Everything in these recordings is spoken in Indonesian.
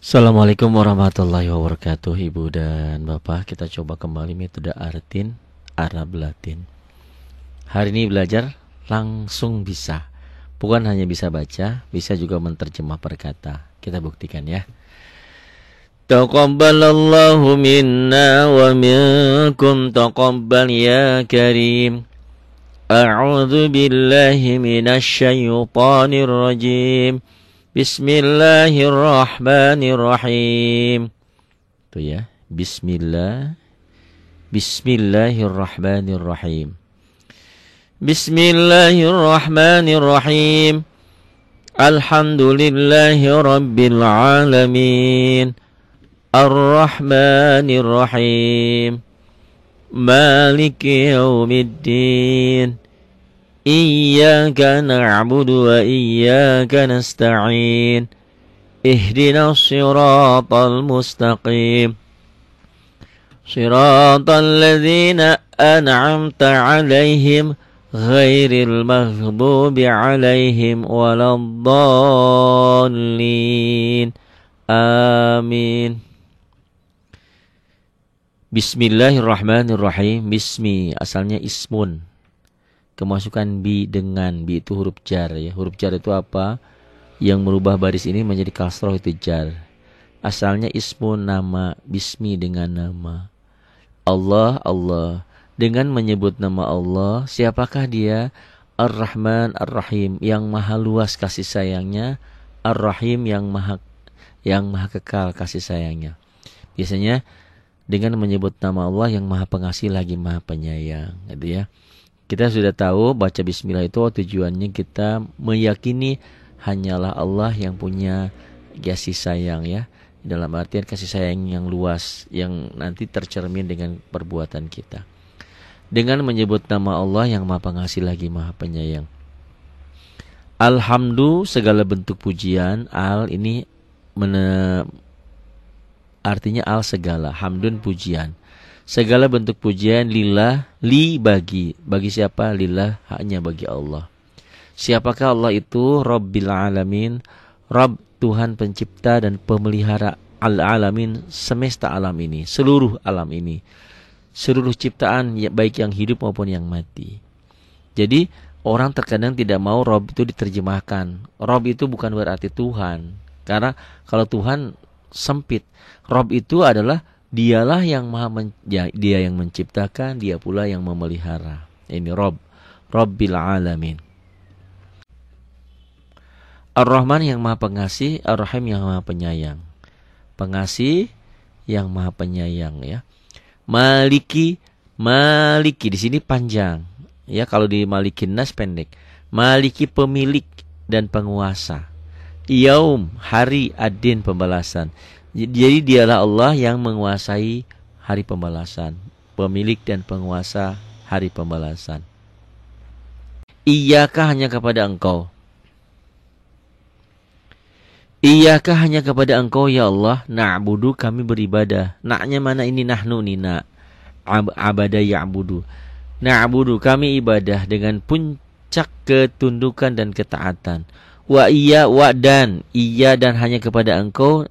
Assalamualaikum warahmatullahi wabarakatuh. Ibu dan Bapak, kita coba kembali metode Artin Arab Latin. Hari ini belajar langsung bisa. Bukan hanya bisa baca, bisa juga menterjemah perkata. Kita buktikan ya. Taqabbalallahu minna wa minkum taqabbal ya karim. A'udzu billahi minasy syaithanir rajim. Bismillahirrahmanirrahim. Itu ya. Bismillahirrahmanirrahim. Bismillahirrahmanirrahim. Alhamdulillahi rabbil alamin. Ar-Rahmanirrahim. Maliki yaumiddin. Iyyaka na'budu wa iyyaka nasta'in. Ihdinas siratal mustaqim. Siratal ladzina an'amta 'alaihim ghairil maghdubi 'alaihim waladdallin. Amin. Bismillahirrahmanirrahim. Bismi asalnya ismun. Kemasukan bi dengan, bi itu huruf jar ya. Huruf jar itu apa? Yang merubah baris ini menjadi kasroh itu jar. Asalnya ismun nama, bismi dengan nama. Allah, Allah. Dengan menyebut nama Allah, siapakah dia? Ar-Rahman, Ar-Rahim, yang maha luas kasih sayangnya. Ar-Rahim, yang maha kekal kasih sayangnya. Biasanya dengan menyebut nama Allah yang maha pengasih lagi maha penyayang, gitu ya. Kita sudah tahu baca bismillah itu tujuannya kita meyakini hanyalah Allah yang punya kasih sayang ya. Dalam artian kasih sayang yang luas yang nanti tercermin dengan perbuatan kita. Dengan menyebut nama Allah yang maha pengasih lagi maha penyayang. Alhamdulillah segala bentuk pujian. Al ini artinya al segala. Hamdun pujian. Segala bentuk pujian lillah, li bagi siapa? Lillah, hanya bagi Allah. Siapakah Allah itu? Rabbil alamin, Rabb Tuhan pencipta dan pemelihara al-alamin, semesta alam ini, seluruh alam ini, seluruh ciptaan baik yang hidup maupun yang mati. Jadi orang terkadang tidak mau Rabb itu diterjemahkan. Rabb itu bukan berarti Tuhan, karena kalau Tuhan sempit. Rabb itu adalah dialah yang dia yang menciptakan, dia pula yang memelihara. Ini Rabb, Rabbil alamin. Ar-Rahman yang maha pengasih, Ar-Rahim yang maha penyayang. Pengasih yang maha penyayang ya. Maliki, Maliki di sini panjang. Ya, kalau di Malikin Nas pendek. Maliki pemilik dan penguasa. Yaum, hari, adin pembalasan. Jadi dialah Allah yang menguasai hari pembalasan, pemilik dan penguasa hari pembalasan. Iyyaka hanya kepada Engkau. Iyyaka hanya kepada Engkau ya Allah, na'budu kami beribadah. Naknya mana ini? Nahnu nina. Abada ya'budu. Na'budu kami ibadah dengan puncak ketundukan dan ketaatan. Wa iya wa dan iya dan hanya kepada Engkau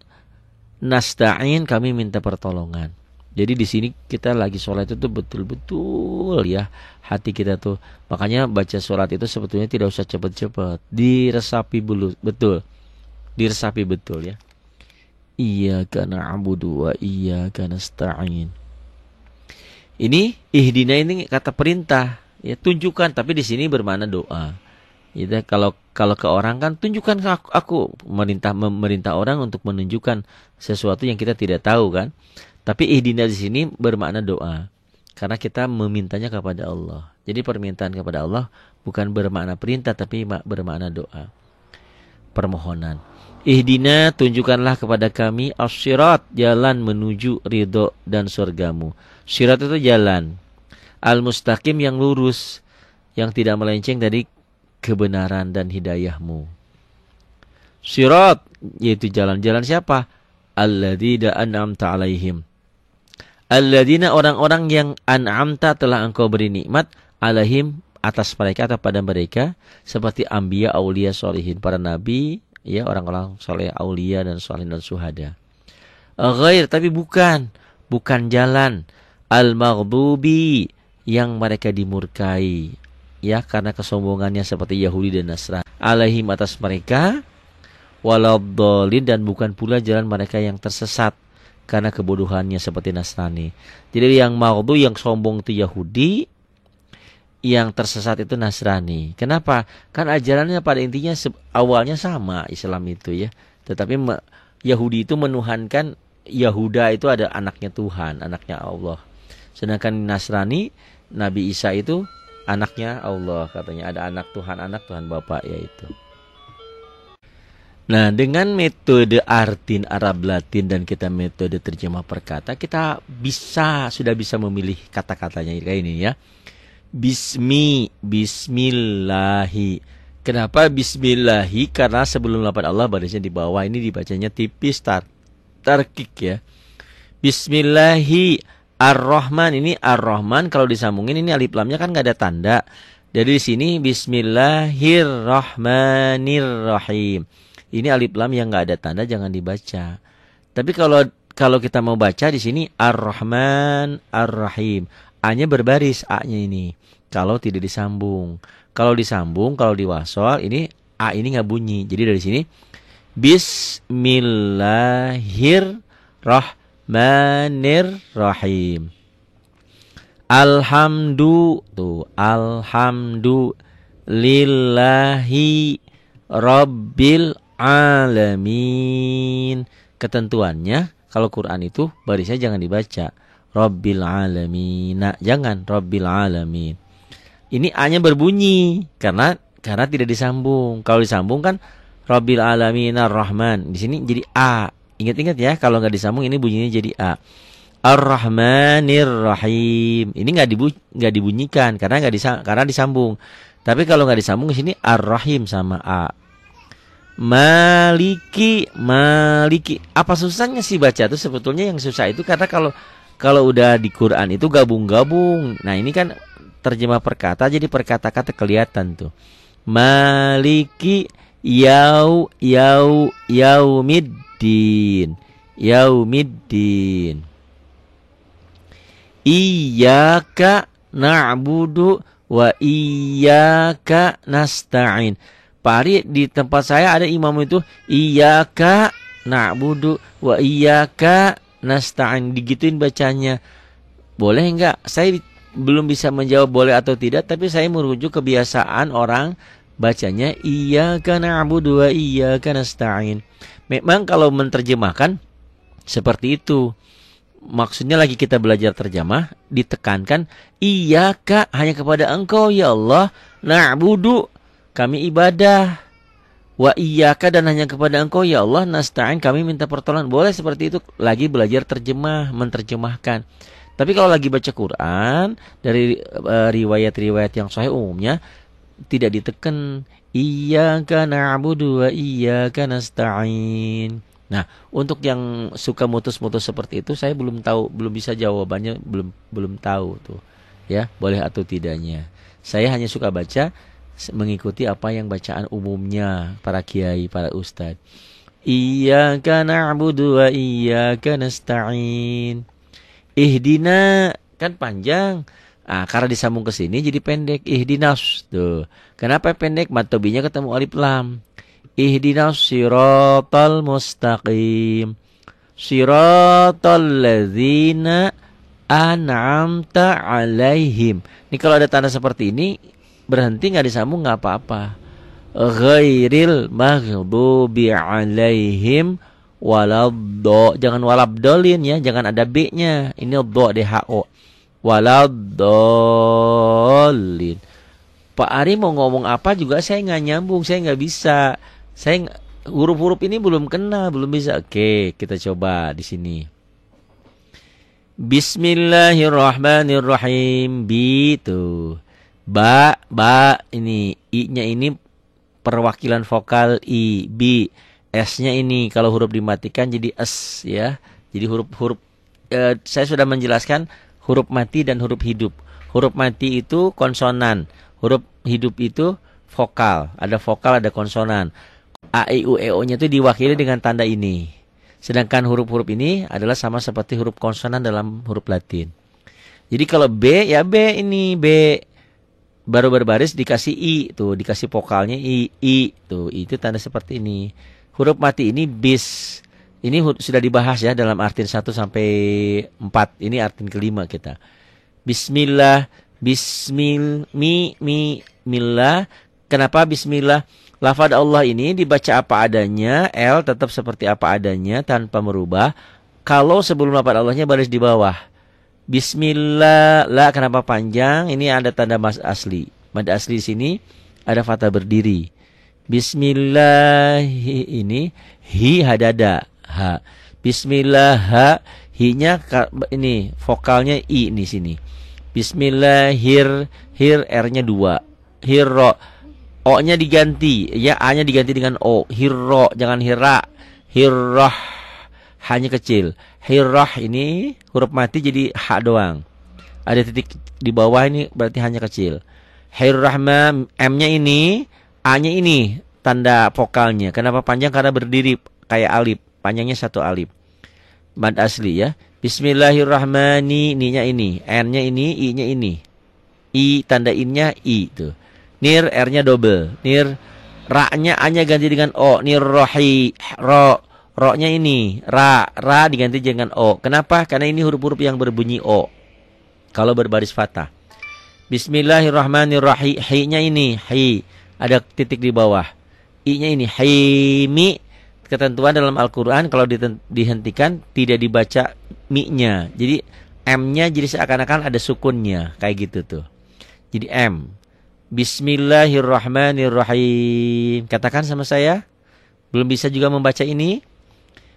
nasta'in kami minta pertolongan. Jadi di sini kita lagi sholat itu betul-betul ya hati kita tuh. Makanya baca sholat itu sebetulnya tidak usah cepat-cepat, diresapi dulu, betul, diresapi betul ya. Iyyaka na'budu wa iyyaka nasta'in. Ini ihdina ini kata perintah ya, tunjukkan, tapi di sini bermakna doa. Gitu, kalau ke orang kan tunjukkan ke aku memerintah orang untuk menunjukkan sesuatu yang kita tidak tahu kan. Tapi ihdina di sini bermakna doa. Karena kita memintanya kepada Allah. Jadi permintaan kepada Allah bukan bermakna perintah tapi bermakna doa. Permohonan. Ihdina tunjukkanlah kepada kami as-sirat, jalan menuju ridho dan surgamu. Sirat itu jalan. Al-mustaqim yang lurus, yang tidak melenceng dari kebenaran dan hidayahmu. Sirat yaitu jalan-jalan siapa? Alladzina an'amta alaihim. Alladzina orang-orang yang an'amta telah engkau beri nikmat alaihim atas mereka atau pada mereka, seperti anbiya, aulia, sholihin, para nabi, ya orang-orang soleh, aulia dan sholihin dan syuhada. Ghair, tapi bukan. Bukan jalan. Al-maghdubi, yang mereka dimurkai. Ya, karena kesombongannya seperti Yahudi dan Nasrani. Alaihim, atas mereka. Waladhdallin, dan bukan pula jalan mereka yang tersesat karena kebodohannya seperti Nasrani. Jadi yang maghdu, yang sombong itu Yahudi, yang tersesat itu Nasrani. Kenapa? Kan ajarannya pada intinya awalnya sama, Islam itu ya. Tetapi Yahudi itu menuhankan, Yahuda itu ada anaknya Tuhan, anaknya Allah. Sedangkan Nasrani, Nabi Isa itu anaknya Allah, katanya ada anak Tuhan Bapa, yaitu. Nah, dengan metode artin Arab Latin dan kita metode terjemah perkata, kita sudah bisa memilih kata-katanya kayak ini ya. Bismillahi. Kenapa Bismillahi? Karena sebelum lafaz Allah barisnya di bawah, ini dibacanya tipis, tarkik ya. Bismillahi Ar-Rahman, ini Ar-Rahman kalau disambungin ini alif lamnya kan nggak ada tanda. Dari sini Bismillahirrahmanirrahim. Ini alif lam yang nggak ada tanda, jangan dibaca. Tapi kalau kita mau baca di sini Ar-Rahman Ar-Rahim, A-nya berbaris, A-nya ini. Kalau tidak disambung, kalau disambung, kalau diwasol, ini A ini nggak bunyi. Jadi dari sini Bismillahirrahmanirrahim. Alhamdulillahi Rabbil alamin. Ketentuannya kalau Quran itu barisnya jangan dibaca Rabbil alamin. Nah, jangan Rabbil alamin. Ini A-nya berbunyi karena tidak disambung. Kalau disambung kan Rabbil alamin ar-Rahman. Di sini jadi A. Ingat-ingat ya, kalau nggak disambung ini bunyinya jadi A. Ar-Rahmanir-Rahim. Ini nggak dibunyikan karena disambung. Tapi kalau nggak disambung di sini Ar-Rahim sama A. Maliki. Apa susahnya sih baca tuh? Sebetulnya yang susah itu karena kalau udah di Quran itu gabung-gabung. Nah, ini kan terjemah perkata, jadi perkata-kata kelihatan tuh. Maliki yaumiddin. Iyyaka na'budu wa iyyaka nasta'in. Pak Ari, di tempat saya ada imam itu iyyaka na'budu wa iyyaka nasta'in, digituin bacanya. Boleh enggak? Saya belum bisa menjawab boleh atau tidak, tapi saya merujuk kebiasaan orang bacanya iyyaka na'budu wa iyyaka nasta'in. Memang kalau menerjemahkan seperti itu. Maksudnya lagi kita belajar terjemah, ditekankan iyyaka, hanya kepada Engkau ya Allah, na'budu, kami ibadah, wa iyyaka, dan hanya kepada Engkau ya Allah, nasta'in, kami minta pertolongan. Boleh seperti itu, lagi belajar menerjemahkan. Tapi kalau lagi baca Quran dari riwayat-riwayat yang sahih umumnya tidak ditekan iyyaka na'budu wa iyyaka nasta'in. Nah, untuk yang suka mutus-mutus seperti itu saya belum bisa jawabannya, belum tahu tuh. Ya, boleh atau tidaknya. Saya hanya suka baca mengikuti apa yang bacaan umumnya para kiai, para ustadz. Iyyaka na'budu wa iyyaka nasta'in. Ihdina, kan panjang. Karena disambung ke sini jadi pendek. Ihdinas tuh. Kenapa pendek? Matobinya ketemu alif lam. Ihdinas siratal mustaqim. Siratal ladzina an'amta alaihim. Ini kalau ada tanda seperti ini berhenti, nggak disambung nggak apa-apa. Ghairil maghdubi alaihim waladdo. Jangan walabdolin ya, jangan ada B-nya. Ini do, DHO. Waladdolin. Pak Ari mau ngomong apa juga saya nggak nyambung, saya nggak bisa. Huruf-huruf ini belum kena, belum bisa. Oke, kita coba di sini. Bismillahirrahmanirrahim. Tuh. Ba ini I-nya ini perwakilan vokal I, B. S-nya ini kalau huruf dimatikan jadi S ya. Jadi huruf saya sudah menjelaskan huruf mati dan huruf hidup. Huruf mati itu konsonan, huruf hidup itu vokal. Ada vokal, ada konsonan. A, I, U, E, O-nya itu diwakili dengan tanda ini. Sedangkan huruf-huruf ini adalah sama seperti huruf konsonan dalam huruf Latin. Jadi kalau B, ya B ini B. Baru berbaris dikasih I, tuh dikasih vokalnya I, tuh itu tanda seperti ini. Huruf mati ini bis. Ini sudah dibahas ya dalam artin 1 sampai 4. Ini artin kelima kita. Bismillah, millah. Kenapa bismillah? Lafaz Allah ini dibaca apa adanya, L tetap seperti apa adanya tanpa merubah. Kalau sebelum lafaz Allahnya baris di bawah. Bismillah, la kenapa panjang? Ini ada tanda mad asli. Mad asli di sini ada fathah berdiri. Bismillah ini hi hadada ha. Bismillah ha, hi-nya ini vokalnya i di sini. Bismillahir r-nya 2. Hirro, o-nya diganti ya, a-nya diganti dengan o. Hirro jangan hira. Hirrah hanya kecil. Hirrah ini huruf mati jadi ha doang. Ada titik di bawah ini berarti hanya kecil. Hirrahma, M-nya ini, A-nya ini tanda vokalnya. Kenapa panjang? Karena berdiri kayak alif. Panjangnya 1 alif. Mad asli ya. Bismillahirrahmani, ni-nya ini, N-nya ini, I-nya ini. I tanda in-nya I tuh. Nir R-nya double. Nir ra-nya A-nya ganti dengan O. Nirrohi ro. Ro-nya ini, ra diganti dengan O. Kenapa? Karena ini huruf-huruf yang berbunyi O. Kalau berbaris fathah. Bismillahirrahmanirrahim. Hi-nya ini, hi. Ada titik di bawah. I-nya ini, hi-mi. Ketentuan dalam Al-Quran kalau dihentikan tidak dibaca mi-nya. Jadi M-nya jadi seakan-akan ada sukunnya. Kayak gitu tuh. Jadi M. Bismillahirrahmanirrahim. Katakan sama saya. Belum bisa juga membaca ini.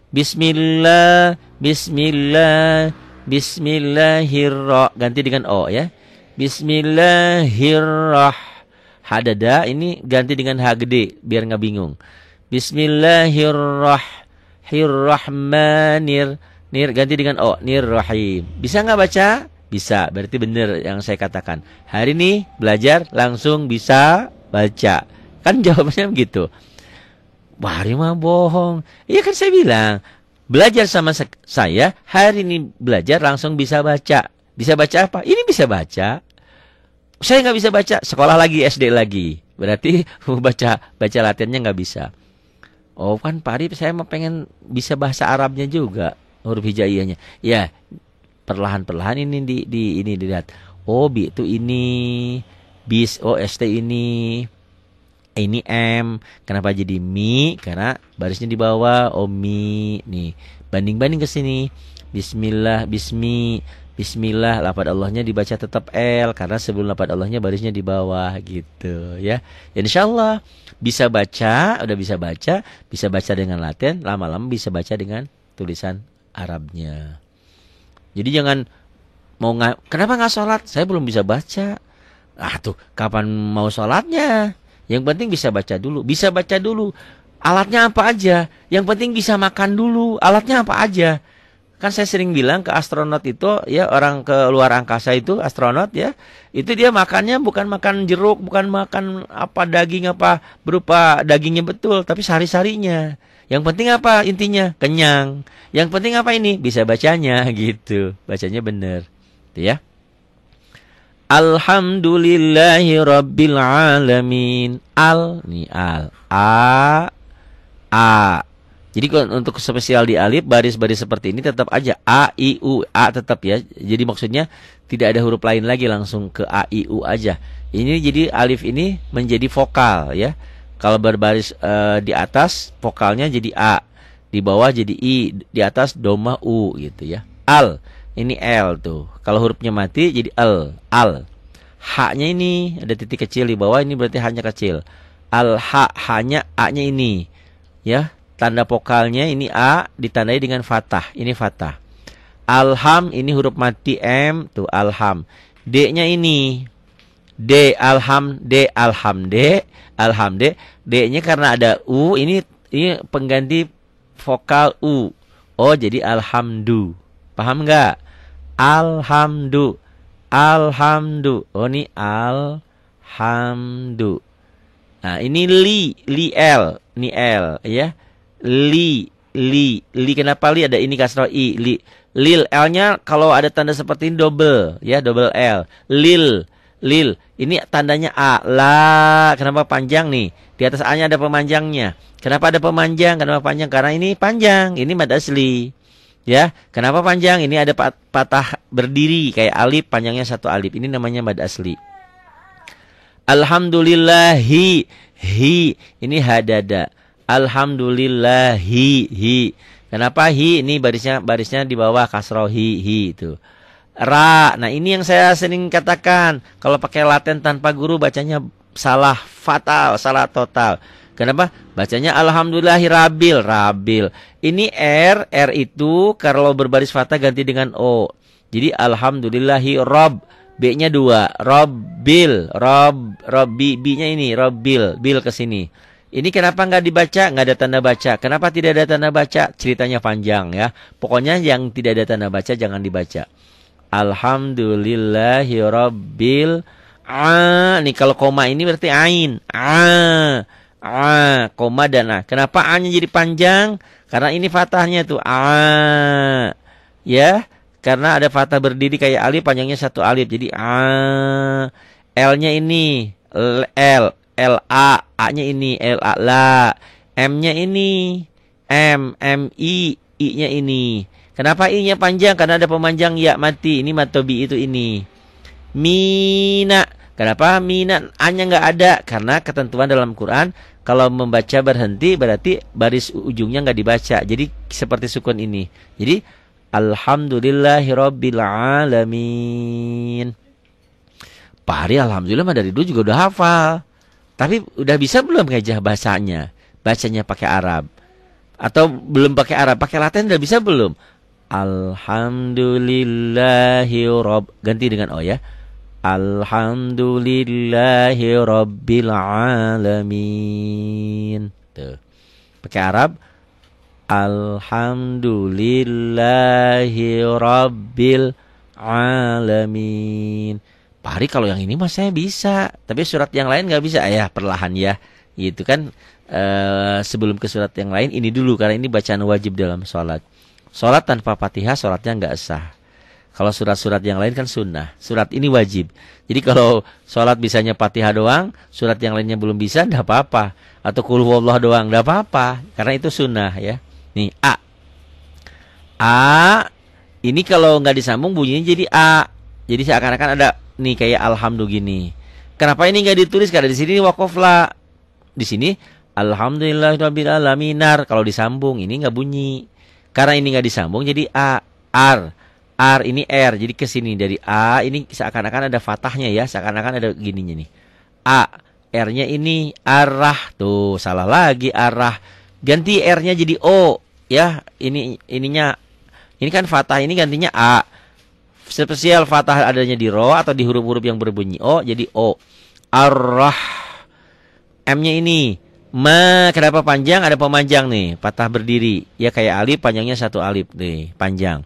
Bismillah, ganti dengan O ya. Hadada ini ganti dengan H gede biar nggak bingung. Bismillahirrahmanir, nir ganti dengan O, nirrahim. Bisa nggak baca? Bisa, berarti benar yang saya katakan. Hari ini belajar langsung bisa baca. Kan jawabannya begitu. Wah, hari mah bohong. Iya kan saya bilang, belajar sama saya, hari ini belajar langsung bisa baca. Bisa baca apa? Ini bisa baca. Saya nggak bisa baca, sekolah lagi, SD lagi. Berarti baca latihannya nggak bisa. Oh kan Pak Arif, saya mah pengen bisa bahasa Arabnya juga, huruf hijaiyahnya. Ya, perlahan-perlahan ini ini dilihat. Oh, bi itu ini, bis, oh ST ini. Ini M, kenapa jadi mi? Karena barisnya di bawah. Oh mi, nih banding-banding ke sini. Bismillah, Bismillah. Lafaz Allahnya dibaca tetap L karena sebelum lafaz Allahnya barisnya di bawah gitu ya. Ya insyaallah bisa baca, udah bisa baca dengan Latin, lama-lama bisa baca dengan tulisan Arabnya. Jadi jangan kenapa nggak sholat? Saya belum bisa baca. Ah tuh, kapan mau sholatnya? Yang penting bisa baca dulu. Bisa baca dulu. Alatnya apa aja? Yang penting bisa makan dulu. Alatnya apa aja? Kan saya sering bilang ke astronot itu, ya orang ke luar angkasa itu, astronot ya. Itu dia makannya bukan makan jeruk, bukan makan apa daging apa berupa dagingnya betul, tapi sari-sarinya. Yang penting apa intinya? Kenyang. Yang penting apa ini? Bisa bacanya gitu. Bacanya benar. Gitu ya. Alhamdulillahi Rabbil Alamin. Nih al. A. Jadi untuk spesial di alif, baris-baris seperti ini tetap aja A, I, U, A tetap ya. Jadi maksudnya tidak ada huruf lain lagi, langsung ke A, I, U aja. Ini jadi alif ini menjadi vokal ya. Kalau berbaris di atas vokalnya jadi A, di bawah jadi I, di atas doma U gitu ya. Al. Ini L tuh. Kalau hurufnya mati jadi L. H-nya ini ada titik kecil di bawah, ini berarti hanya kecil. H-nya A-nya ini. Ya, tanda vokalnya ini A ditandai dengan fathah. Ini fathah. Alham ini huruf mati M tuh alham. D-nya ini D alham D. D-nya karena ada U, ini pengganti vokal U. Oh, jadi alhamdu. Paham nggak? Alhamdu. Oh, ini alhamdu. Nah, ini li L, ini L ya. Li li kenapa li ada ini kasroh i li. Lil L-nya kalau ada tanda seperti ini double ya, double L. Lil ini tandanya A. La kenapa panjang nih? Di atas A-nya ada pemanjangnya. Kenapa ada pemanjang? Kenapa panjang? Karena ini panjang. Ini mad asli. Ya, kenapa panjang? Ini ada patah berdiri kayak alif, panjangnya satu alif. Ini namanya mad asli. Alhamdulillahi hi ini hadada. Alhamdulillahi hi. Kenapa hi? Ini barisnya di bawah kasroh hi itu. Ra. Nah, ini yang saya sering katakan, kalau pakai laten tanpa guru bacanya salah fatal, salah total. Kenapa? Bacanya alhamdulillahi rabil. Ini R itu kalau berbaris fathah ganti dengan O. Jadi alhamdulillahi rob. B-nya 2. Robbil. B-nya ini robbil. Bil ke sini. Ini kenapa nggak dibaca? Nggak ada tanda baca. Kenapa tidak ada tanda baca? Ceritanya panjang ya. Pokoknya yang tidak ada tanda baca jangan dibaca. Alhamdulillahi robbil. Nih kalau koma ini berarti ain. Koma dan A. Kenapa A-nya jadi panjang? Karena ini fathahnya tuh ya, karena ada fathah berdiri kayak alif, panjangnya satu alif. Jadi L-nya ini L-A, A-nya ini L-A la. M-nya ini I-nya ini. Kenapa I-nya panjang? Karena ada pemanjang ya mati. Ini matobi itu ini. Mina. Kenapa mina? A-nya nggak ada. Karena ketentuan dalam Quran, kalau membaca berhenti berarti baris ujungnya nggak dibaca. Jadi seperti sukun ini. Jadi alhamdulillahirabbil alamin. Pak Hari alhamdulillah mah dari dulu juga udah hafal. Tapi udah bisa belum ngejah bahasanya? Bacanya pakai Arab. Atau belum pakai Arab, pakai Latin udah bisa belum? Alhamdulillahirabbil. Ganti dengan O ya. Alhamdulillahirabbil alamin. Tuh. Pakai Arab. Alhamdulillahirabbil alamin. Pak Hari kalau yang ini mah saya bisa, tapi surat yang lain nggak bisa ya, perlahan ya. Gitu kan. Sebelum ke surat yang lain ini dulu karena ini bacaan wajib dalam sholat. Sholat tanpa Fatihah sholatnya nggak sah. Kalau surat-surat yang lain kan sunnah. Surat ini wajib. Jadi kalau sholat bisanya Fatihah doang, surat yang lainnya belum bisa, enggak apa-apa. Atau Qul huwallahu doang, enggak apa-apa. Karena itu sunnah ya. Nih, A. Ini kalau nggak disambung bunyinya jadi A. Jadi seakan-akan ada nih kayak alhamdulillah gini. Kenapa ini nggak ditulis? Karena di sini waqaf la. Di sini alhamdulillahirabbil alamin. Kalau disambung ini nggak bunyi. Karena ini nggak disambung jadi A. R ini R. Jadi ke sini dari A ini seakan-akan ada fathahnya ya, seakan-akan ada gininya nih. A. R-nya ini arah. Tuh, salah lagi arah. Ganti R-nya jadi O ya. Ininya ini kan fathah, ini gantinya A. Spesial fathah adanya di ro atau di huruf-huruf yang berbunyi O jadi O. Arrah. M-nya ini ma. Kenapa panjang? Ada pemanjang nih, fathah berdiri. Ya kayak alif, panjangnya satu alif nih, panjang.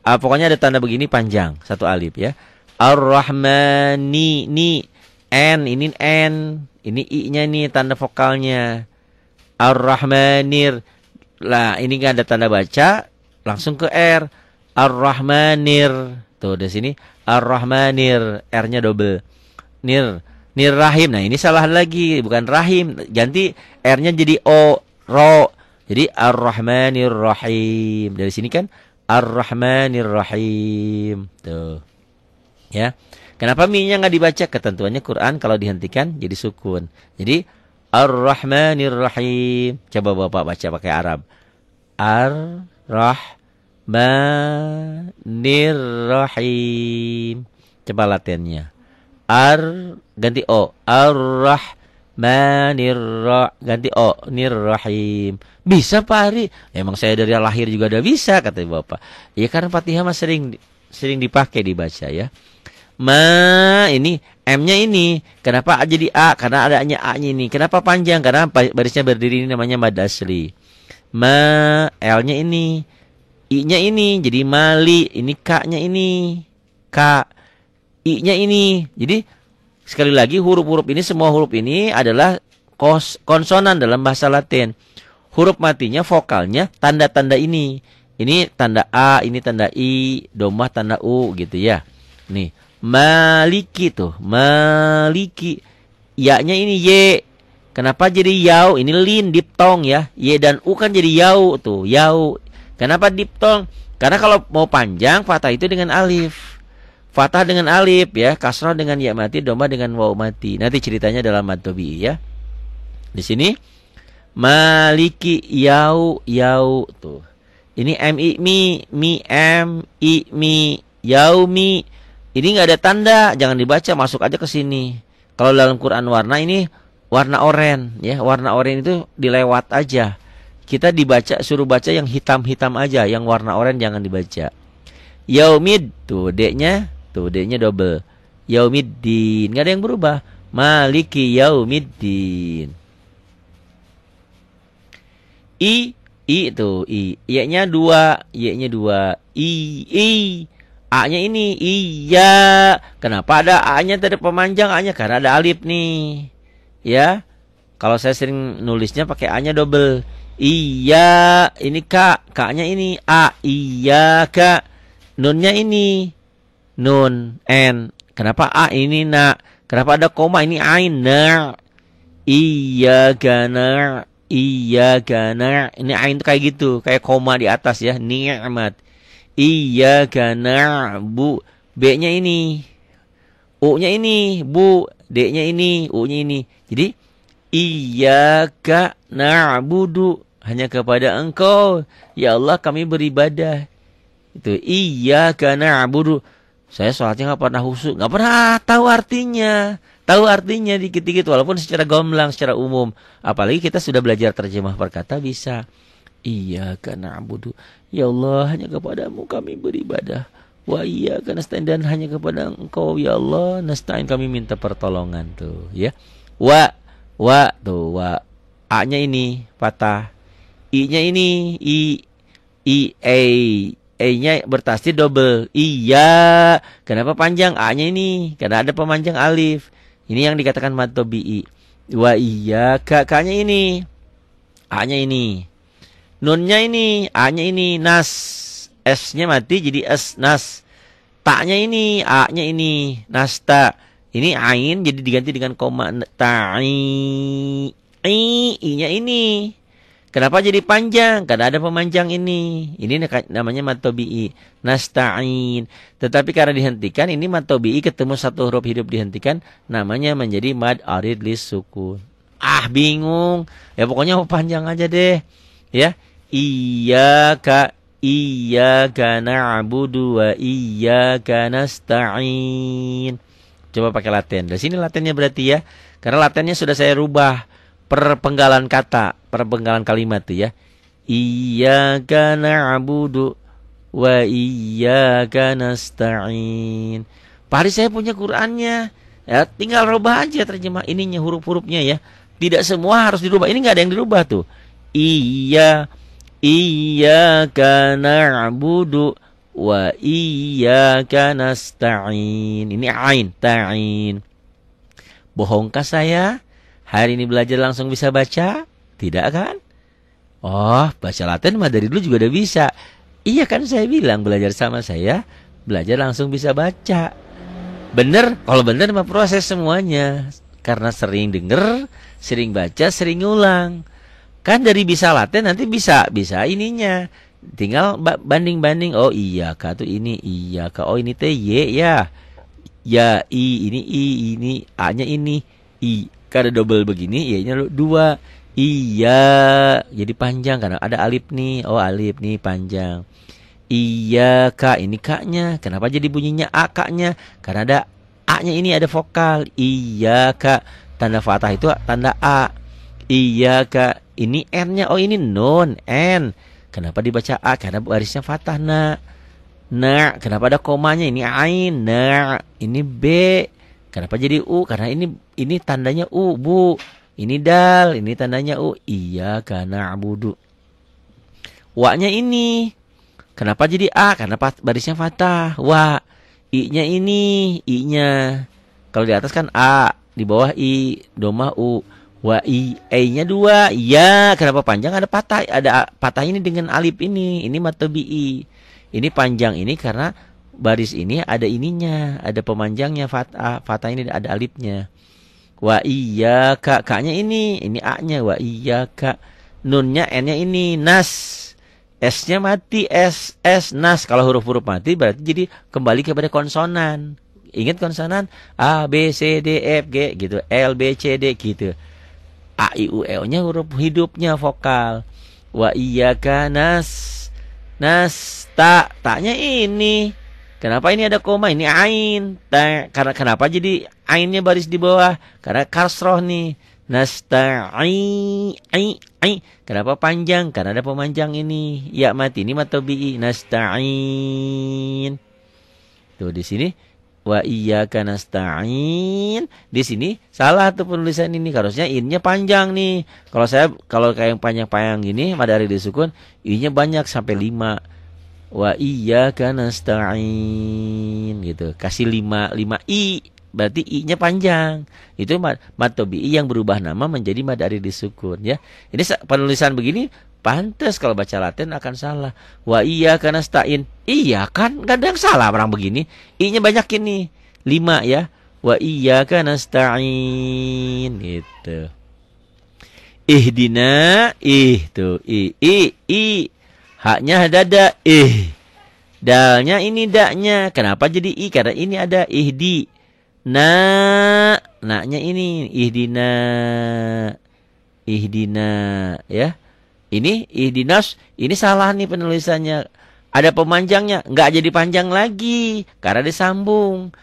Pokoknya ada tanda begini panjang, satu alif ya. Ar-Rahmani ni N, ini N. Ini I-nya nih tanda vokalnya. Ar-Rahmanir. Lah, ini enggak ada tanda baca, langsung ke R. Ar-Rahmanir. Tuh di sini Ar-Rahmanir, R-nya double. Nir Rahim. Nah, ini salah lagi, bukan Rahim. Ganti R-nya jadi O, Ro. Jadi Ar-Rahmanir Rahim. Dari sini kan Ar-Rahmanir Rahim. Tuh. Ya. Kenapa mi-nya enggak dibaca? Ketentuannya Quran kalau dihentikan jadi sukun. Jadi Ar-Rahmanir Rahim. Coba Bapak baca pakai Arab. Ar-Rahmanir Rahim. Coba latihannya. Ganti O. Ar-Rahmanir ganti O. Nir-Rahim. Bisa Pak Hari? Emang saya dari lahir juga udah bisa, kata Bapak. Ya karena Fatihah mah sering dipakai dibaca ya. Ini M-nya ini. Kenapa jadi A? Karena adanya A-nya ini. Kenapa panjang? Karena barisnya berdiri, ini namanya mad asli. L-nya ini. I-nya ini. Jadi mali. Ini K-nya ini. K. I-nya ini. Jadi sekali lagi huruf-huruf ini, semua huruf ini adalah konsonan dalam bahasa Latin. huruf matinya, vokalnya, tanda-tanda ini. Ini tanda A, ini tanda I, domah tanda U gitu ya. Nih, maliki tuh, maliki. Ya-nya ini Y. Kenapa jadi yau? Ini lin, diptong ya. Y dan U kan jadi yau tuh, yau. Kenapa diptong? Karena kalau mau panjang, fathah itu dengan alif. Fathah dengan alif ya, kasrah dengan ya mati, domah dengan waw mati. Nanti ceritanya dalam mad tabi'i ya. Di sini maliki yau yau tuh. Ini mi yaumi. Ini nggak ada tanda, jangan dibaca, masuk aja ke sini. Kalau dalam Quran warna ini warna oranye ya, warna oranye itu dilewat aja. Kita dibaca, suruh baca yang hitam-hitam aja, yang warna oranye jangan dibaca. Yaumid tuh D-nya double. Yaumiddin, nggak ada yang berubah. Maliki yaumiddin. I-nya dua, Y-nya dua. A-nya ini iya. Kenapa ada A-nya tadi pemanjang A-nya? Karena ada alif nih. Ya. Kalau saya sering nulisnya pakai A-nya double. Iya, ini K-nya ini A. Iya, K. Nunnya ini nun, N. Kenapa A ini na? Kenapa ada koma ini ain na? Iya, gana. Iya gana, ini ain tuh kayak gitu, kayak koma di atas ya, ni'mat. Iya gana, bu, B-nya ini, U-nya ini, bu, D-nya ini, U-nya ini. Jadi iyyaka na'budu, hanya kepada Engkau ya Allah kami beribadah. Itu iyyaka na'budu. Saya sholatnya nggak pernah khusyuk, nggak pernah tahu artinya. Tahu artinya dikit-dikit walaupun secara gamblang, secara umum. Apalagi kita sudah belajar terjemah perkata bisa. Iyyaka na'budu. Ya Allah, hanya kepadamu kami beribadah. Wa iyyaka nasta'in, dan hanya kepada Engkau ya Allah nasta'in kami minta pertolongan tuh ya. Wa tuh wa. A-nya ini patah. I-nya ini E-nya bertasdid double. Iya. Kenapa panjang? A-nya ini karena ada pemanjang alif. Ini yang dikatakan mad tabi'i. Wa iya, K-nya ini. A-nya ini. Nunnya ini, A-nya ini nas. S-nya mati jadi es, nas. Ta-nya ini, A-nya ini, nasta. Ini ain jadi diganti dengan koma, ta'i. I-nya ini. Kenapa jadi panjang? Karena ada pemanjang ini. Ini namanya mad tabi'i, nasta'in. Tetapi karena dihentikan, ini mad tabi'i ketemu satu huruf hidup dihentikan, namanya menjadi mad arid lis sukun. Ah, bingung. Ya pokoknya panjang aja deh. Ya. Iyyaka na'budu wa iyyaka nasta'in. Coba pakai laten. Dari sini latennya berarti ya. Karena latennya sudah saya rubah perpenggalan kata, perpenggalan kalimat tuh ya. Iyyaka na'budu wa iyyaka nasta'in. Pak Haris, saya punya Qur'annya. Ya, tinggal rubah aja terjemah ininya, huruf-hurufnya ya. Tidak semua harus dirubah. Ini nggak ada yang dirubah tuh. Iyyaka na'budu wa iyyaka nasta'in. Ini ain, ta'in. Bohongkah saya? Hari ini belajar langsung bisa baca? Tidak kan? Oh, baca Latin mah dari dulu juga udah bisa. Iya kan saya bilang belajar sama saya, belajar langsung bisa baca. Bener? Kalau bener mah proses semuanya. Karena sering denger, sering baca, sering ulang. Kan dari bisa Latin nanti bisa ininya. Tinggal banding-banding. Oh iya, tuh ini iya, oh ini teh Y ya. Ya, ini A-nya ini, I. Karena double begini, Y-nya dua. Iya, jadi panjang karena ada alif nih. Oh, alif nih panjang. Iya, K, ini K-nya. Kenapa jadi bunyinya A, K-nya? Karena ada A-nya ini ada vokal. Iya, K. Tanda fathah itu tanda A. Iya, K. Ini N-nya. Oh, ini nun, N. Kenapa dibaca A? Karena barisnya fathah, na. Nah, kenapa ada komanya? Ini ain. Nah, ini B. Kenapa jadi U? Karena ini tandanya U, Bu. Ini dal, ini tandanya U. Iyyaka na'budu. Wa-nya ini. Kenapa jadi A? Karena barisnya fathah. Wa. I-nya ini, I-nya. Kalau di atas kan A, di bawah I, domah U. Wa i-nya dua. Ya, kenapa panjang? Ada patah ini dengan alif ini. Ini mad tabi'i. Ini panjang ini karena baris ini ada ininya, ada pemanjangnya fathah. Fathah ini ada alifnya. Wa iyyaka, ka-nya ini a-nya. Wa iyyaka. Nunnya n-nya ini nas. S-nya mati, S nas. Kalau huruf-huruf mati berarti jadi kembali kepada konsonan. Ingat konsonan A B C D F G gitu, L B C D gitu. A I U E O-nya huruf hidupnya vokal. Wa iyyaka ta-nya ini. Kenapa ini ada koma? Ini ain. Karena kenapa jadi ainnya baris di bawah? Karena kasroh nih. Nasta'in. Kenapa panjang? Karena ada pemanjang ini. Ya mati ini mad tabi'i. Nasta'in. Tuh di sini wa iyyaka nasta'in. Di sini salah tuh penulisan ini. Harusnya in-nya panjang nih. Kalau kayak yang panjang-panjang gini, mad ari disukun, i-nya banyak sampai 5. Wa iyyaka nasta'in gitu. Kasih 5 i. Berarti i-nya panjang. Itu mad tabi'i yang berubah nama menjadi mad ari disukun ya. Ini penulisan begini pantas kalau baca Latin akan salah. Wa iyyaka nasta'in. Iya kan? Enggak ada yang salah orang begini. I-nya banyak ini. 5 ya. Wa iyyaka nasta'in gitu. Ihdina tuh i. Haknya dada dalnya ini daknya. Kenapa jadi i? Karena ini ada ihdi. Naknya ini ihdina ya. Ini ihdinas, ini salah nih penulisannya. Ada pemanjangnya, nggak jadi panjang lagi karena disambung.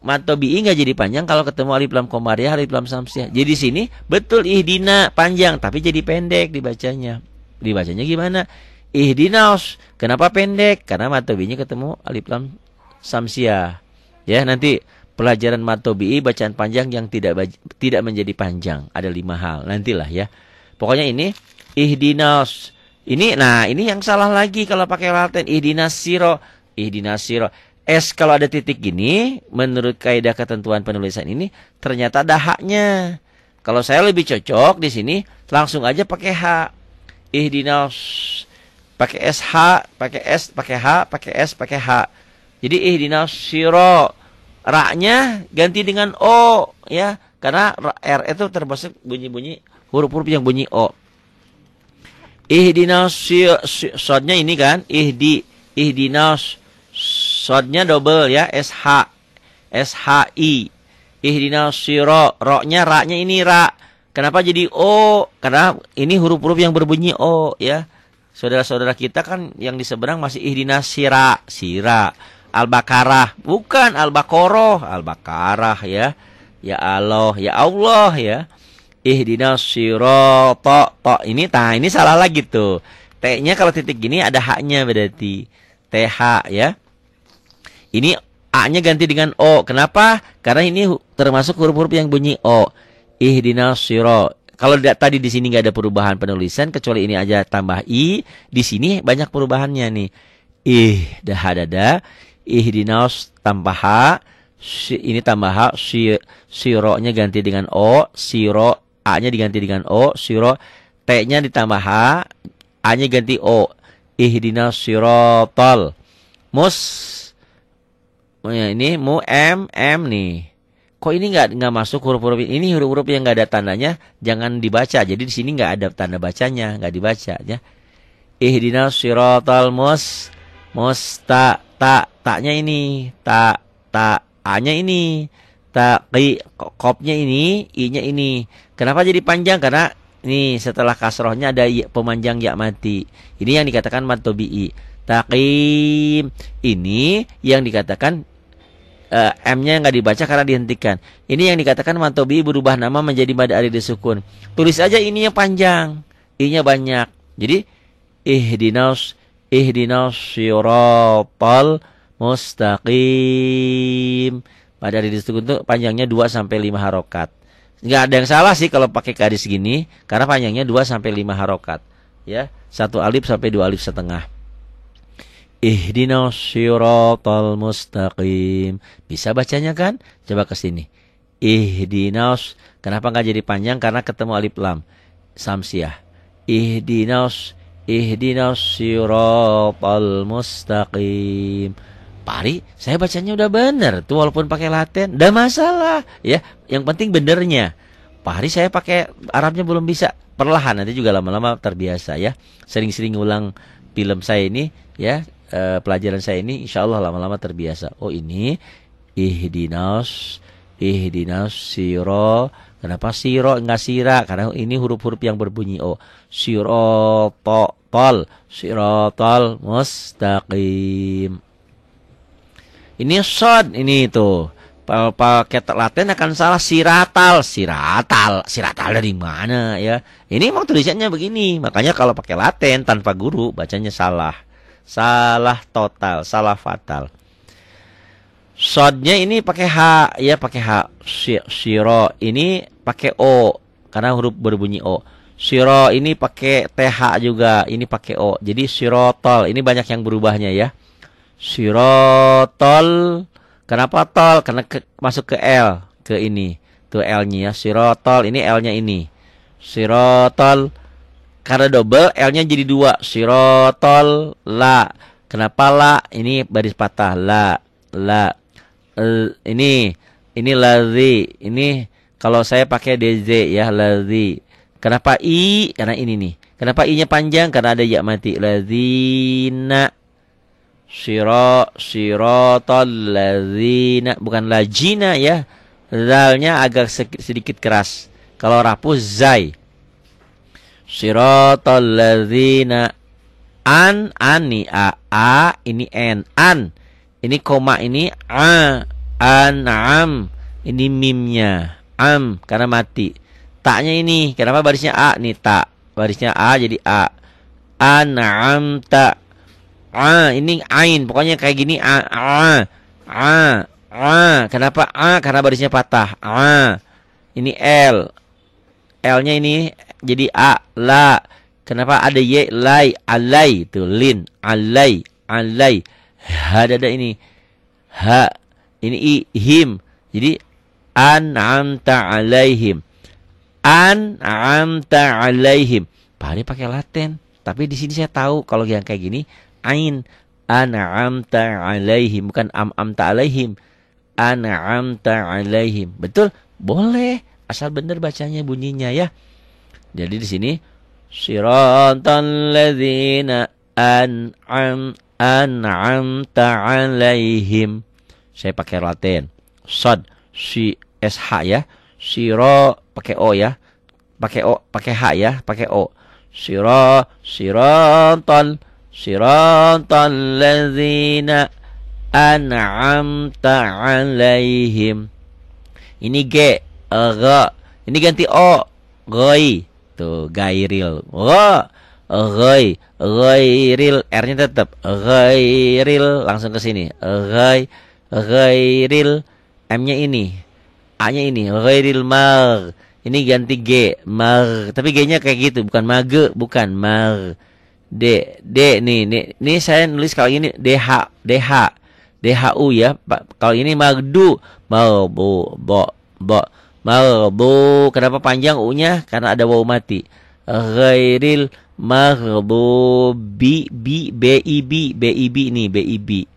Mad tabi'i nggak jadi panjang kalau ketemu alif lam qamariyah, alif lam samsiyah. Jadi sini betul ihdina panjang tapi jadi pendek dibacanya. Dibacanya gimana? Ihdinas. Kenapa pendek? Karena mad tabi'inya ketemu alif lam samsiyah. Ya, nanti pelajaran mad tabi'i bacaan panjang yang tidak menjadi panjang. Ada 5 hal. Nantilah ya. Pokoknya ini ihdinas. Ini yang salah lagi kalau pakai Latin. Ihdinas siro. S kalau ada titik gini, menurut kaidah ketentuan penulisan ini ternyata ada haknya. Kalau saya lebih cocok di sini langsung aja pakai H. Ihdinas. Pakai SH, pakai S, pakai H, pakai S, pakai H. Jadi ihdinas siro. Ra-nya ganti dengan O ya, karena R itu termasuk bunyi-bunyi huruf-huruf yang bunyi O. Ihdinas sodnya ini kan ihdinas sodnya double ya, SHI. Ihdinas siro, ra-nya ini ra. Kenapa jadi O? Karena ini huruf-huruf yang berbunyi O ya. Saudara-saudara kita kan yang di seberang masih ihdinas sira. Al-Baqarah, bukan Al-Baqarah, Al-Baqarah ya. Ya Allah ya. Ihdinas sirata. Ini salah lagi tuh. T-nya kalau titik gini ada haknya berarti TH ya. Ini A-nya ganti dengan O. Kenapa? Karena ini termasuk huruf-huruf yang bunyi O. Ihdinas sirata. Kalau tadi di sini nggak ada perubahan penulisan kecuali ini aja tambah i, di sini banyak perubahannya nih. Dada. Ihdinas tambah H, ini tambah H, siro-nya ganti dengan O, siro, A-nya diganti dengan O, siro, T-nya ditambah H, A-nya ganti O. Ihdinas sirotol. Ini M nih. Kok ini nggak masuk huruf-huruf ini? Huruf-huruf yang nggak ada tandanya jangan dibaca. Jadi di sini nggak ada tanda bacanya, nggak dibaca ya. Ihdinas sirotol ta-nya ini, A-nya ini, kopnya ini, I-nya ini. Kenapa jadi panjang? Karena nih setelah kasrohnya ada pemanjang ya mati. Ini yang dikatakan mad tabi'i. Taqim. Ini yang dikatakan M-nya nggak dibaca karena dihentikan. Ini yang dikatakan mad tabi'i berubah nama menjadi mad ari disukun. Tulis aja ini yang panjang, I-nya banyak. Jadi ihdinas siratal mustaqim. Pada ari disukun itu panjangnya 2 sampai 5 harokat. Enggak ada yang salah sih kalau pakai garis gini karena panjangnya 2 sampai 5 harokat. Ya, 1 alif sampai 2 alif setengah. Ihdinas siratal mustaqim. Bisa bacanya kan? Coba ke sini. Ihdinas. Kenapa nggak jadi panjang? Karena ketemu alif lam samsiah. Ihdinas siratal mustaqim. Pari, saya bacanya udah bener tuh walaupun pakai Latin, udah masalah ya. Yang penting benernya. Pari saya pakai Arabnya belum bisa. Perlahan nanti juga lama-lama terbiasa ya. Sering-sering ulang film saya ini ya, pelajaran saya ini insya Allah lama-lama terbiasa. Oh ini ihdinas siro. Kenapa siro enggak sira? Karena ini huruf-huruf yang berbunyi o. Siratal mustaqim. Ini shod ini tuh. Pakai Latin akan salah siratal dari mana ya? Ini emang tulisannya begini. Makanya kalau pakai Latin tanpa guru bacanya salah. Salah total, salah fatal. Shodnya ini pakai H ya, pakai H. Siro ini pakai O karena huruf berbunyi O. Siro ini pakai TH juga, ini pakai O. Jadi sirotol, ini banyak yang berubahnya ya. Sirotol. Kenapa tol? Karena masuk ke L, ke ini. Tuh L-nya ya, sirotol, ini L-nya ini. Sirotol. Karena double, L-nya jadi 2. Sirotol la. Kenapa la? Ini baris patah, la. Ini lazi. Ini kalau saya pakai DZ ya, lazi. Kenapa I? Karena ini nih. Kenapa I-nya panjang? Karena ada ya mati. Lazina. Siratal lazina. Bukan lajina ya. Zalnya agak sedikit keras. Kalau rapuh zai. Siratal lazina. An nih A ini N. An. Ini koma ini A. An'am. Ini mimnya. Am karena mati. Taknya ini. Kenapa barisnya A nih tak? Barisnya A jadi A. An'am tak. A ini ain. Pokoknya kayak gini A. Kenapa A? Karena barisnya patah. A. Ini L. L-nya ini jadi A. La. Kenapa ada Y? Lai. Alai. Tuh lin. Alai. Ada ini. Ha. Ini I. Him. Jadi an'amta alaihim. An'amta alaihim. Paling pakai Latin. Tapi di sini saya tahu kalau yang kayak gini ain. An'amta alaihim, bukan am'amta alaihim. An'amta alaihim. Betul? Boleh. Asal benar bacanya bunyinya ya. Jadi di sini siratal ladzina an'amta alaihim. Saya pakai Latin. Shod, SH ya. Siro pakai O ya. Pakai O, pakai H ya, pakai O. Siratal ladzina an'amta alaihim. Ini G, ini ganti O. Goi. Tuh, gairil. Ghairil, R-nya tetap ghairil, langsung ke sini. Ghairil, M-nya ini. A-nya ini, ghairil mar. Ini ganti G, mar. Tapi G-nya kayak gitu, bukan mage, bukan mar. D nih saya nulis kalau ini DHU ya. Kalau ini magdu, marbu, marbu. Kenapa panjang U-nya? Karena ada waw mati. Ghairil maghdubi BIB nih BIB.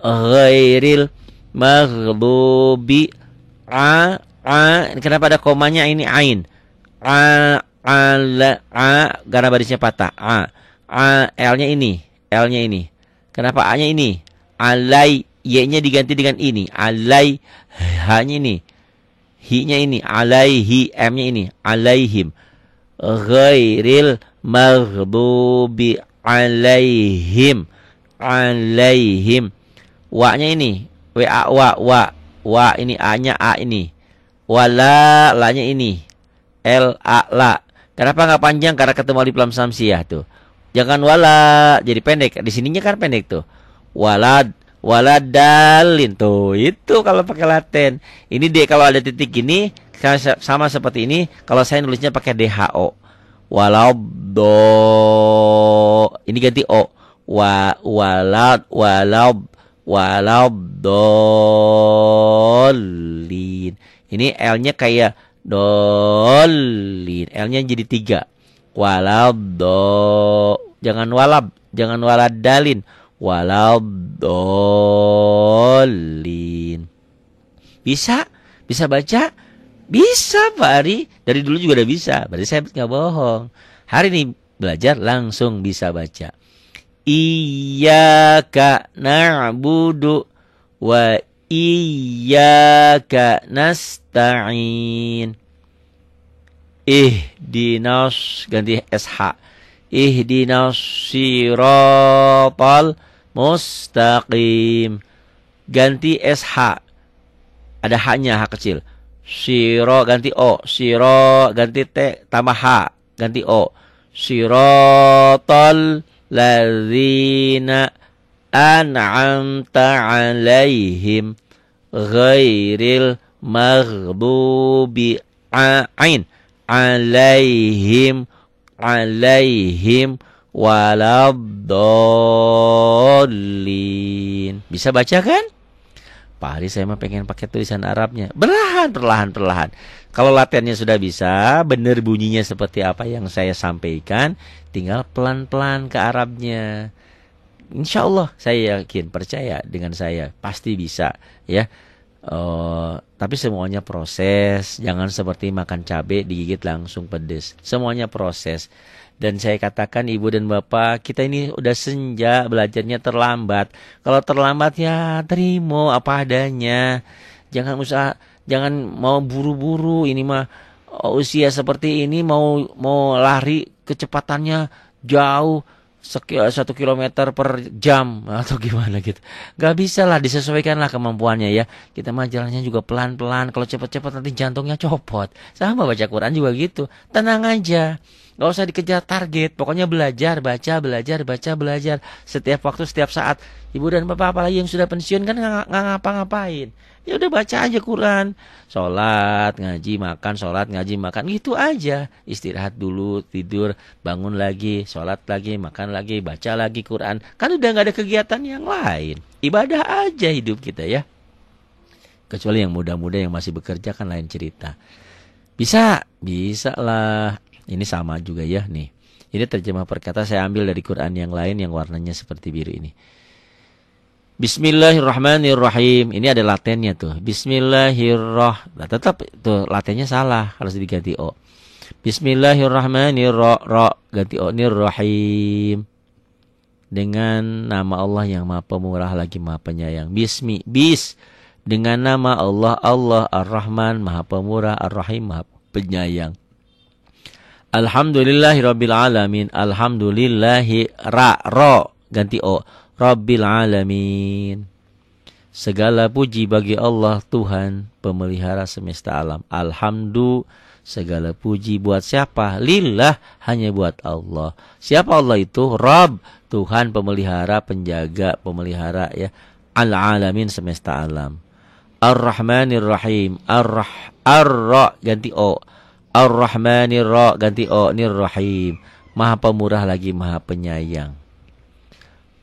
Ghairil maghdubi kenapa ada komanya ini ain. Karena barisnya patah. L-nya ini. Kenapa A-nya ini? Alai, Y-nya diganti dengan ini. Alai, H-nya ini. Hi-nya ini. Alaihi, M-nya ini. Alaihim. Ghairil maghdubi alaihim. Wa-nya ini. Wa ini A-nya A ini. Wala, La-nya ini. La. Kenapa nggak panjang? Karena ketemu alif lam samsiah tuh. Jangan wala, jadi pendek. Di sininya kan pendek tuh. Waladalin tuh. Itu kalau pakai Latin. Ini D kalau ada titik gini sama seperti ini. Kalau saya nulisnya pakai DHO. Ini ganti O. Waladolin. Ini L-nya kayak dolin. L-nya jadi 3. Waladdo. Jangan walab, jangan waladalin. Waladolin. Bisa? Bisa baca? Bisa Pak Ari. Dari dulu juga udah bisa. Berarti saya nggak bohong. Hari ini belajar langsung bisa baca. Iyyaka na'budu wa iyyaka nasta'in. Ihdinas, ganti SH. Ihdinas siratal mustaqim. Ganti SH. Ada H-nya, H kecil. Siro ganti O. Siro ganti T tambah H. Ganti O. Siratal ladzina an'amta alaihim ghairil maghdubi alaihim waladdallin. Bisa baca kan? Pak Hari saya mah pengen pakai tulisan Arabnya. Perlahan. Kalau latihannya sudah bisa, benar bunyinya seperti apa yang saya sampaikan, tinggal pelan-pelan ke Arabnya. Insya Allah saya yakin, percaya dengan saya, pasti bisa ya. Tapi semuanya proses. Jangan seperti makan cabai digigit langsung pedes. Semuanya proses. Dan saya katakan ibu dan bapak, kita ini udah senja, belajarnya terlambat. Kalau terlambat ya terima apa adanya. Jangan mau buru-buru. Ini mah usia seperti ini mau lari kecepatannya jauh 1 kilometer per jam atau gimana gitu. Gak bisa lah, disesuaikan lah kemampuannya ya. Kita mah jalannya juga pelan-pelan. Kalau cepat-cepat nanti jantungnya copot. Sama baca Quran juga gitu. Tenang aja. Gak usah dikejar target. Pokoknya belajar, baca, belajar. Setiap waktu, setiap saat. Ibu dan bapak apalagi yang sudah pensiun kan gak ngapa-ngapain. Ya udah baca aja Quran. Sholat, ngaji, makan, sholat, ngaji, makan. Gitu aja. Istirahat dulu, tidur, bangun lagi, sholat lagi, makan lagi, baca lagi Quran. Kan udah gak ada kegiatan yang lain. Ibadah aja hidup kita ya. Kecuali yang muda-muda yang masih bekerja kan lain cerita. Bisa lah. Ini sama juga ya nih. Ini terjemah perkata saya ambil dari Quran yang lain yang warnanya seperti biru ini. Bismillahirrahmanirrahim. Ini ada latennya tuh. Bismillahirrahmanirrahim. Nah, tetap tuh latennya salah, harus diganti O. Bismillahirrahmanirrahim. Ganti O nirrahim. Dengan nama Allah yang Maha Pemurah lagi Maha Penyayang. Bis. Dengan nama Allah Ar-Rahman, Maha Pemurah, Ar-Rahim, Maha Penyayang. Alhamdulillahirabbil alamin. Alhamdulillahi ro ganti O. Rabbil alamin. Segala puji bagi Allah Tuhan pemelihara semesta alam. Segala puji buat siapa? Lillah, hanya buat Allah. Siapa Allah itu? Rabb, Tuhan pemelihara, penjaga, pemelihara ya. Al-alamin, semesta alam. Ar-Rahmanir-Rahim. Ar-Ra ganti O. Ar-Rahmanir-Ra ganti O. Nir-Rahim. Maha pemurah lagi Maha penyayang.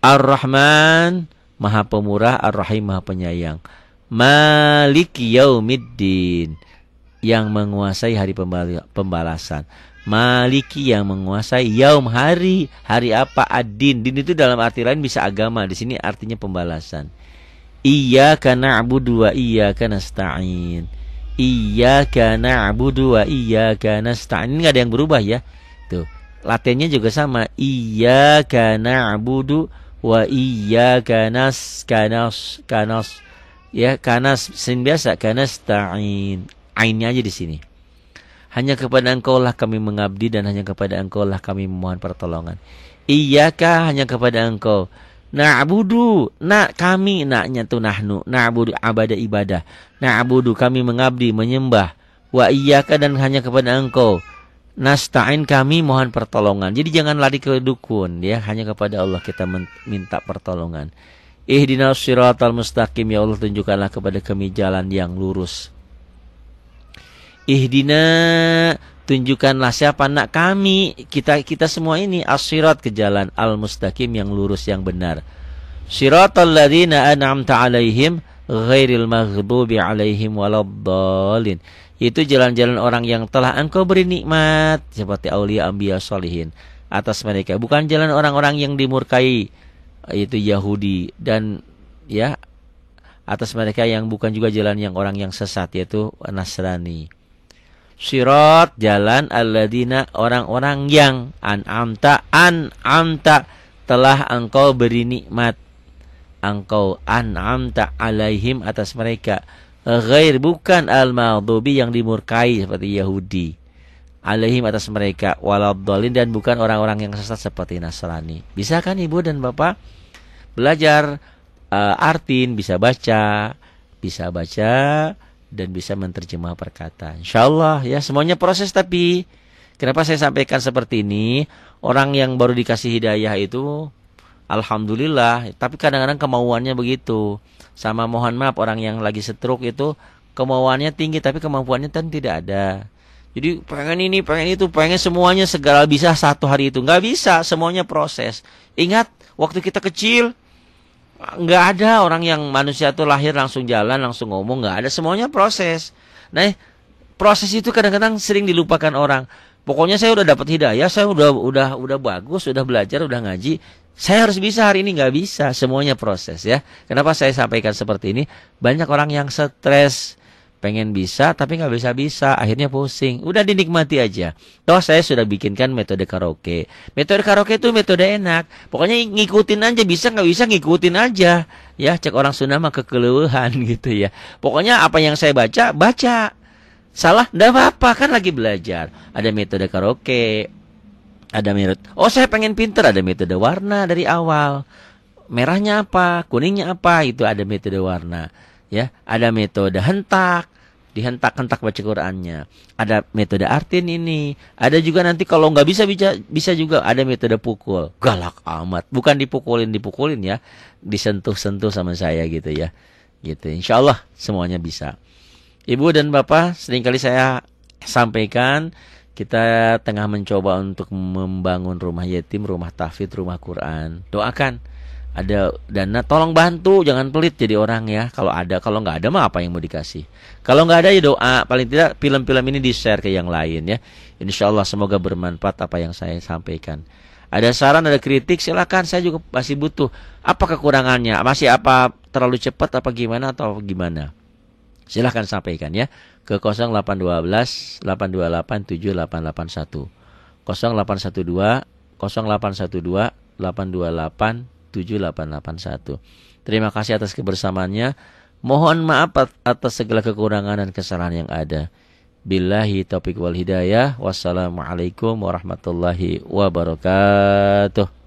Ar-Rahman, Maha Pemurah, Ar-Rahim, Maha Penyayang. Maliki Yaumiddin, yang menguasai hari pembalasan. Maliki, yang menguasai yaum, hari. Hari apa? Ad-din. Din itu dalam arti lain bisa agama. Di sini artinya pembalasan. Iyyaka na'budu wa iyyaka nasta'in. Iyyaka na'budu wa iyyaka nasta'in. Ini gak ada yang berubah ya. Tuh. Latennya juga sama. Iyyaka na'budu wa iyyaka kanas ya, kanas sin biasa, kanasta'in. Ainnya aja di sini. Hanya kepada Engkau lah kami mengabdi dan hanya kepada Engkau lah kami memohon pertolongan. Iyyaka, hanya kepada Engkau. Na'budu, kami, naknya tuh nahnu. Na'budu, abadah ibadah. Na'budu, kami mengabdi, menyembah. Wa iyyaka, dan hanya kepada Engkau. Nasta'in, kami mohon pertolongan. Jadi jangan lari ke dukun ya, hanya kepada Allah kita minta pertolongan. Ihdinas siratal mustaqim, ya Allah tunjukkanlah kepada kami jalan yang lurus. Ihdina, tunjukkanlah siapa nak kami, kita semua ini as-sirat, ke jalan al-mustaqim, yang lurus, yang benar. Siratal ladzina an'amta alaihim, ghairil maghdubi alaihim waladdallin. Itu jalan-jalan orang yang telah Engkau beri nikmat seperti aulia, anbiya, sholihin atas mereka, bukan jalan orang-orang yang dimurkai, yaitu Yahudi, dan ya atas mereka yang bukan juga jalan yang orang yang sesat, yaitu Nasrani. Sirat, jalan alladzina, orang-orang yang an'amta telah Engkau beri nikmat, Engkau an'amta alaihim atas mereka, ghair, bukan al-maghdubi yang dimurkai seperti Yahudi, alaihim atas mereka, waladdallin, dan bukan orang-orang yang sesat seperti Nasrani. Bisa kan Ibu dan Bapak belajar artin, bisa baca dan bisa menerjemah perkataan. Insyaallah ya, semuanya proses. Tapi kenapa saya sampaikan seperti ini? Orang yang baru dikasih hidayah itu alhamdulillah, tapi kadang-kadang kemauannya begitu. Sama mohon maaf, orang yang lagi stroke itu kemauannya tinggi tapi kemampuannya kan tidak ada. Jadi pengen ini, pengen itu, pengen semuanya segala bisa satu hari itu. Nggak bisa, semuanya proses. Ingat, waktu kita kecil, nggak ada orang yang manusia itu lahir langsung jalan, langsung ngomong, nggak ada, semuanya proses. Nah, proses itu kadang-kadang sering dilupakan orang. Pokoknya saya udah dapat hidayah, saya udah bagus, udah belajar, udah ngaji, saya harus bisa hari ini. Nggak bisa, semuanya proses ya. Kenapa saya sampaikan seperti ini? Banyak orang yang stres, pengen bisa tapi nggak bisa-bisa, akhirnya pusing. Udah dinikmati aja. Toh saya sudah bikinkan metode karaoke. Metode karaoke itu metode enak. Pokoknya ngikutin aja, bisa nggak bisa ngikutin aja. Ya, cek orang Sunda mah kekeleuhan gitu ya. Pokoknya apa yang saya baca, baca. Salah, nggak apa-apa, kan lagi belajar. Ada metode karaoke, ada metode. Oh, saya pengen pinter, ada metode warna dari awal. Merahnya apa, kuningnya apa, itu ada metode warna. Ya, ada metode hentak, dihentak-hentak baca Qur'annya. Ada metode artin ini. Ada juga nanti kalau nggak bisa juga ada metode pukul. Galak amat, bukan dipukulin ya, disentuh-sentuh sama saya gitu ya. Gitu. Insyaallah semuanya bisa. Ibu dan Bapak, seringkali saya sampaikan kita tengah mencoba untuk membangun rumah yatim, rumah tahfidz, rumah Quran. Doakan. Ada dana, tolong bantu, jangan pelit jadi orang ya. Kalau ada, kalau nggak ada mah apa yang mau dikasih. Kalau nggak ada ya doa, paling tidak film-film ini di-share ke yang lain ya. Insyaallah semoga bermanfaat apa yang saya sampaikan. Ada saran, ada kritik, silakan, saya juga masih butuh. Apa kekurangannya? Masih apa, terlalu cepat apa gimana atau gimana? Silakan sampaikan ya ke 0812 828 7881. 0812 0812 828 7881. Terima kasih atas kebersamaannya. Mohon maaf atas segala kekurangan dan kesalahan yang ada. Billahi taufiq wal hidayah. Wassalamualaikum warahmatullahi wabarakatuh.